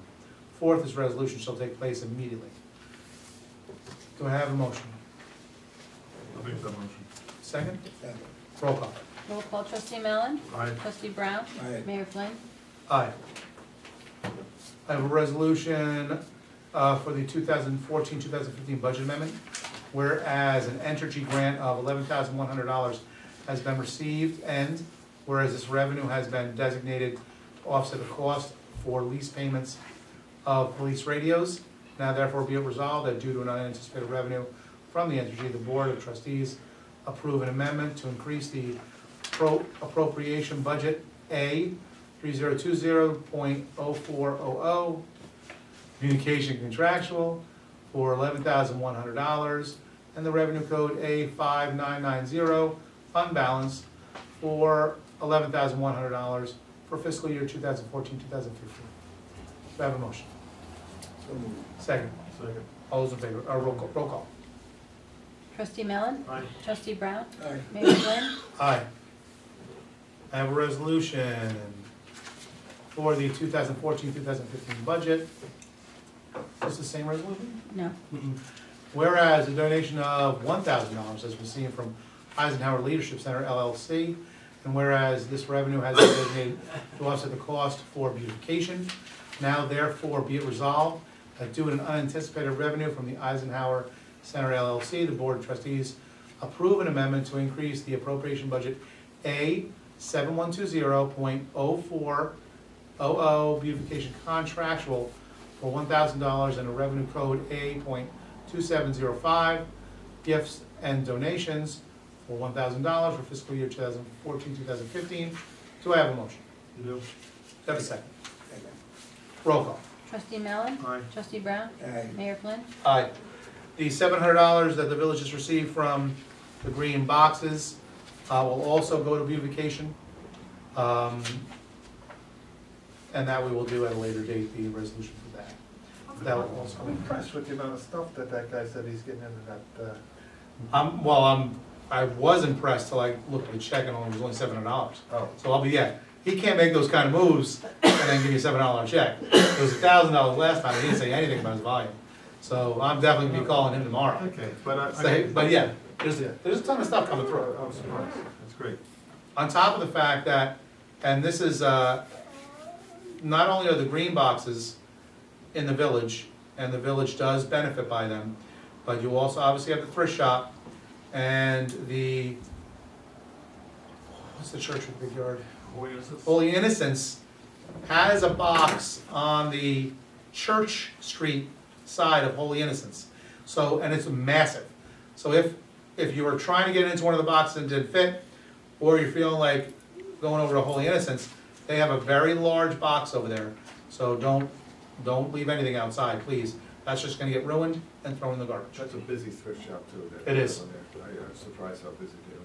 Fourth, this resolution shall take place immediately. Do I have a motion? I'll make that motion. Second? Second. Roll call. Roll call, trustee Mellon, Aye. trustee Brown, Aye. Mayor Flynn. Aye. I have a resolution for the 2014-2015 budget amendment, whereas an Entergy grant of $11,100 has been received, and whereas this revenue has been designated to offset the cost for lease payments of police radios. Now therefore be it resolved that due to an unanticipated revenue from the Entergy, the Board of Trustees approve an amendment to increase the appropriation budget A 3020.0400 communication contractual for $11,100, and the revenue code A 5990 fund balance for $11,100 for fiscal year 2014-2015. Do I have a motion? So moved. Second. Second. All those in favor, roll call. Trustee Mellon, Aye. trustee Brown, Aye. Mayor Flynn. Aye. I have a resolution for the 2014-2015 budget. Is this the same resolution? No. Whereas a donation of $1,000 has been received from Eisenhower Leadership Center LLC, and whereas this revenue has been designated to offset the cost for beautification, now therefore be it resolved that due to an unanticipated revenue from the Eisenhower Center LLC, the Board of Trustees approve an amendment to increase the appropriation budget A 7120.0400 beautification contractual for $1,000 and a revenue code A .2705 gifts and donations for $1,000 for fiscal year 2014-2015. Do I have a motion? You do? Do I have a second? Second. Roll call. Trustee Mellon, Aye. trustee Brown, Aye. Mayor Flynn. Aye. The $700 that the village has received from the green boxes will also go to beautification. And that we will do at a later date, the resolution for that. That will also. I'm impressed with the amount of stuff that guy said he's getting into that, I was impressed till I looked at the check and it was only $700. Oh. So I'll be, he can't make those kind of moves and then give you a $7 check. It was $1,000 last time, he didn't say anything about his volume. So I'm definitely gonna be calling him tomorrow. Okay, but But yeah, there's a ton of stuff coming through. I was surprised, that's great. On top of the fact that, and this is, not only are the green boxes in the village, and the village does benefit by them, but you also obviously have the thrift shop and the, what's the church with the big yard? Holy Innocents has a box on the Church Street side of Holy Innocents. So, and it's massive. So if you were trying to get into one of the boxes and didn't fit, or you're feeling like going over to Holy Innocents, they have a very large box over there. So don't leave anything outside, please. That's just gonna get ruined and thrown in the garbage. That's a busy thrift shop too. It is. I'm surprised how busy they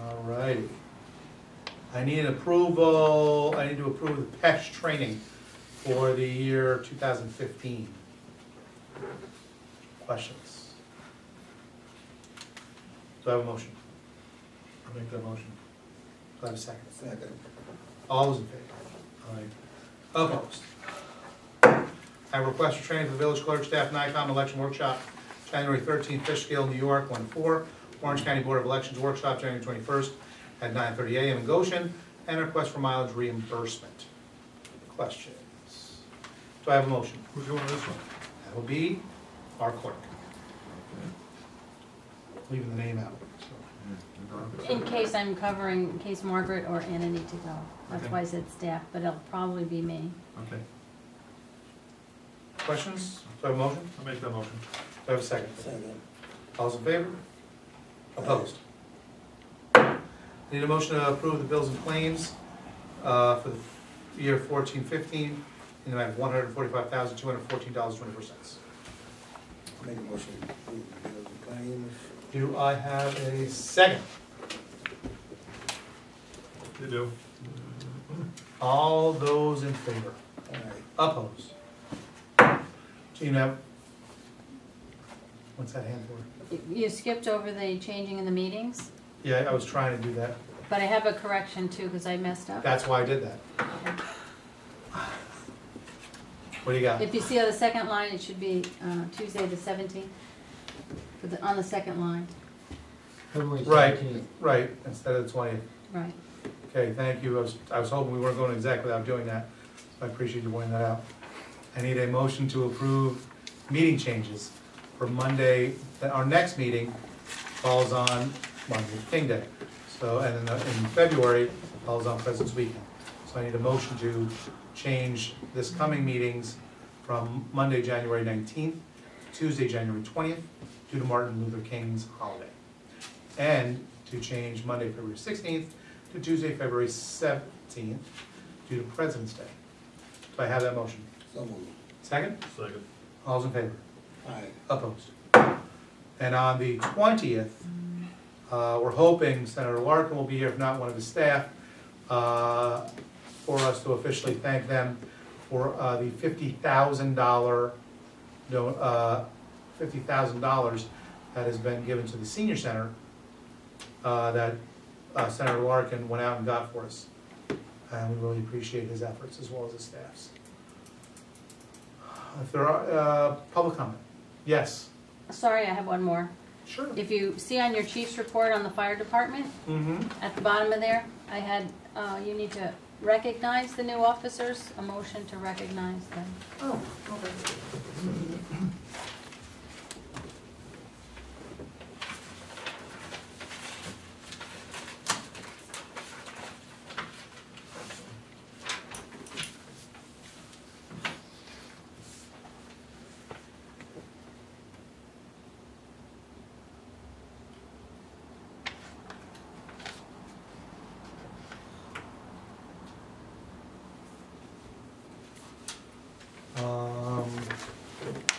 are. Alrighty. I need approval, I need to approve the PESH training for the year 2015. Questions? Do I have a motion? I'll make that motion. Do I have a second? Second. All those in favor? Aye. Opposed? I request for training for the village clerk, staff, NICOM election workshop, January 13th, Fishkill, New York, 1-4. Orange County Board of Elections workshop, January 21st at 9:30 a.m. in Goshen, and a request for mileage reimbursement. Questions? Do I have a motion? Who's doing this one? That will be our clerk. Leaving the name out. In case I'm covering, in case Margaret or Anna need to go. That's Okay. why I said staff, but it'll probably be me. Okay. Questions? Do I have a motion? I'll make that motion. Do I have a second? Second. All's in favor? Opposed? Need a motion to approve the bills and claims for the year 14-15 in the amount of $145,214.24. Make a motion to approve the bills and claims. Do I have a second? You do. All those in favor? Aye. Opposed? Gina, what's that hand for? You skipped over the changing in the meetings, Yeah, I was trying to do that. but I have a correction too, because I messed up. That's why I did that. What do you got? If you see on the second line, it should be Tuesday the 17th, on the second line, Right, right, instead of the 20th. right. Okay, thank you. I was hoping we weren't going exactly without doing that. I appreciate you pointing that out. I need a motion to approve meeting changes for Monday. Our next meeting falls on Martin Luther King Day. So, and then in February falls on President's Weekend. So I need a motion to change this coming meetings from Monday, January 19th, Tuesday, January 20th, due to Martin Luther King's holiday. And to change Monday, February 16th to Tuesday, February 17th, due to President's Day. Do I have that motion? So moved. Second? Second. All's in favor? Aye. Opposed? And on the 20th, we're hoping Senator Larkin will be here, if not one of his staff, for us to officially thank them for the $50,000 that has been given to the senior center that Senator Larkin went out and got for us. And we really appreciate his efforts as well as his staff's. If there are, public comment? Yes? Sorry, I have one more. Sure. If you see on your chief's report on the fire department, at the bottom of there, I had, you need to recognize the new officers, a motion to recognize them. Oh, okay.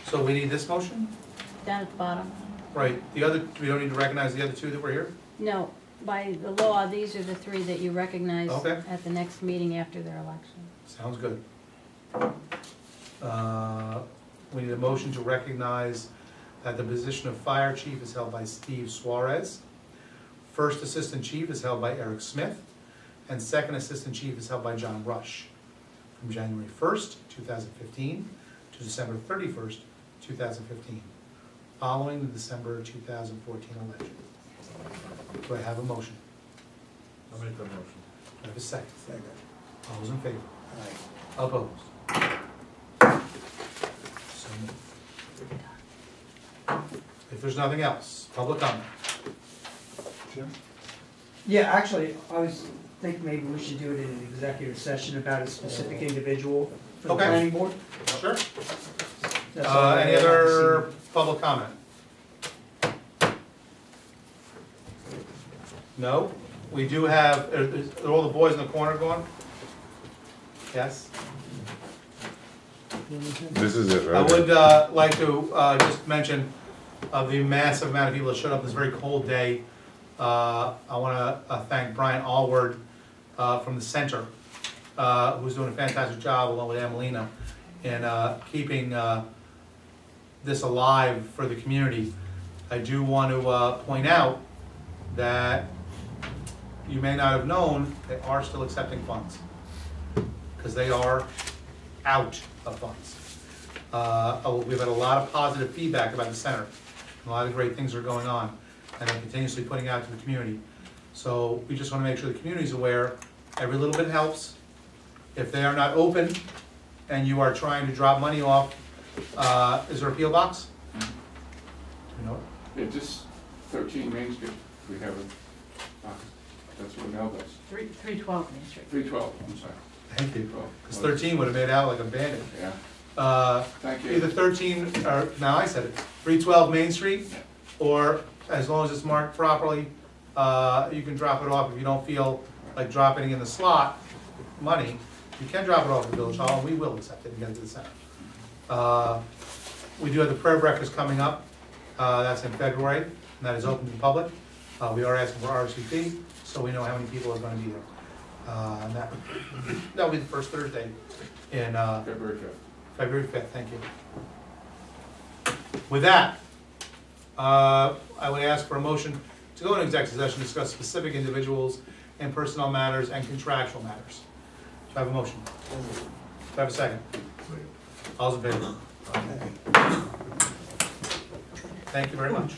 So we need this motion? Down at the bottom. Right, the other, we don't need to recognize the other two that were here? No, by the law, these are the three that you recognize Okay. at the next meeting after their election. Sounds good. We need a motion to recognize that the position of fire chief is held by Steve Suarez. First Assistant Chief is held by Eric Smith, and Second Assistant Chief is held by John Rush, from January 1st, 2015 to December 31st, 2015, following the December 2014 election. Do I have a motion? I'll make that motion. Do I have a second? Second. All those in favor? Aye. Opposed? So moved. If there's nothing else, public comment. Jim? Yeah, actually, I was thinking maybe we should do it in an executive session about a specific individual for the Okay. planning board. Sure. That's all I Any have to other public comment? No? We do have, are all the boys in the corner gone? Yes? This is it, I right? would like to just mention the massive amount of people that showed up this very cold day. I want to thank Brian Allward from the center, who's doing a fantastic job along with Emelina in keeping this alive for the community. I do want to point out that you may not have known they are still accepting funds, because they are out of funds. We've had a lot of positive feedback about the center. A lot of great things are going on, and they're continuously putting out to the community. So we just want to make sure the community's aware. Every little bit helps. If they are not open and you are trying to drop money off, is there a P.O. box? You know it? Yeah, just 13 Main Street, we have a box. That's what mailed us. 312 Main Street. 312, I'm sorry. Thank you. 312. Because 13 would have made out like a bandit. Yeah. Thank you. Either 13, or, now I said it, 312 Main Street, or as long as it's marked properly, you can drop it off if you don't feel like dropping it in the slot money. You can drop it off at Village Hall, and we will accept it and get it to the center. We do have the prayer breakfast coming up. That's in February, and that is open to the public. We are asking for RSVP, so we know how many people are going to be there. And that'll be the first Thursday in February 5th. February 5th, thank you. With that, I would ask for a motion to go into executive session to discuss specific individuals and personnel matters and contractual matters. Do I have a motion? Do I have a second? All's in favor? Thank you very much.